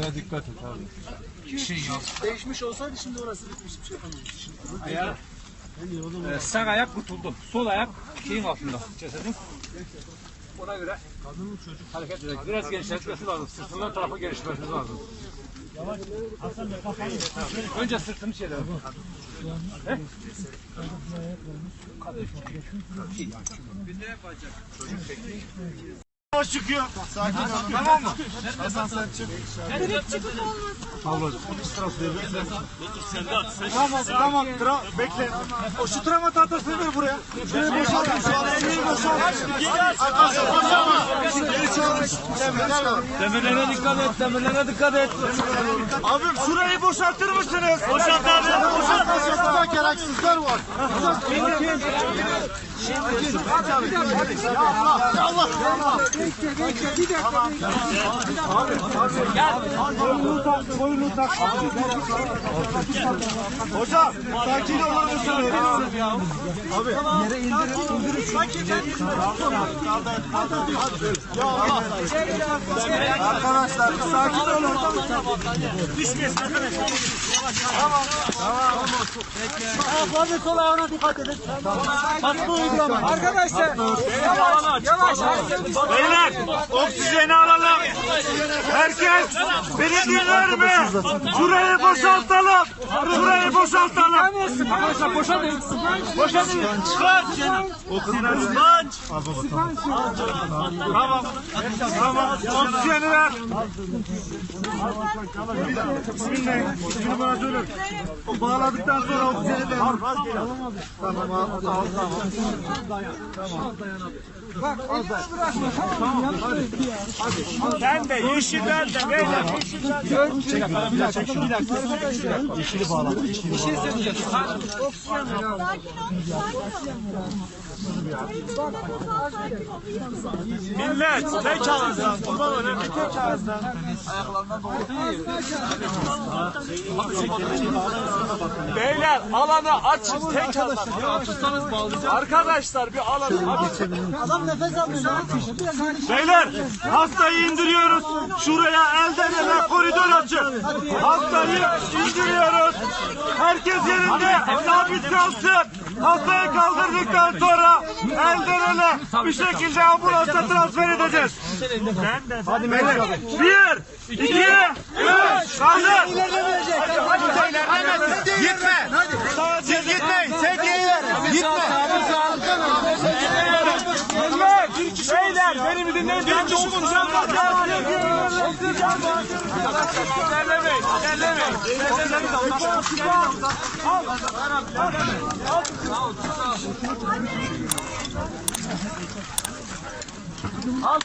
Demirlere dikkat et abi. Şey yok. Değişmiş olsaydı şimdi orası bitmiş, bir şey yapamamış. Sağ ayak kurtuldum. Sol ayak şeyin altında cesedin. Ona göre hareket edecek. Biraz genişletmesi lazım. Sırtından tarafa gelişmesi lazım. Önce sırtını şey edelim. Çıkıyor. Sakin ol. Tamam mı? Hasan sen çık. Ablacığım. Tamam. Bekle. O şu travma tahtasını ver buraya. Şuraya boşaltın. Şuraya boşaltın. Demirlere dikkat et. Demirlere dikkat et. Abim şurayı boşaltır mısınız? Boşalt abi. Boşalt. Burada gereksizler var. Ya Allah. Boyunu tak. Hocam sakin olun. Abi yere indirin. Ya Allah. Arkadaşlar sakin olun. Düşmesin arkadaşlar. Tamam. Ayaklarını sol ayağına dikkat edin. Hakkı uygulama. Arkadaşlar yavaş. Beyler oksijeni alalım. Herkes beni dinler mi? Şurayı boşaltalım. Şurayı boşaltalım. Arkadaşlar boşalın. Boşalın. Sponge. Tamam. Oksijeni ver. Bismillah. Şimdi bana söyle. Bağladıktan sonra oksijeni ver. Tamam al. Bak sen de yeşilden de beyler yeşilden de. Çek. Yeşili bağla. Bir şey söyleyeceğim. Millet tek ağızdan. Kurban olayım tek ağızdan. Beyler alanı açın tek ağızdan. Arkadaşlar bir alanı açın. Adam nefes almıyor. Beyler hastayı indiriyoruz. Şuraya elden ele koridor açın. Hastayı indiriyoruz. Herkes yerinde sabit kalsın. Hastayı kaldırdıktan sonra elden ele bir şekilde ambulansa transfer edeceğiz. Hadi beyler. 1, 2, 3. Kaldır. Gitme. Siz gitmeyin. Sedyeyi verin. Gitme. Beyler beni bir dinleyin. Ben de oksijen var. Oksijen var. İlerlemeyin. Al.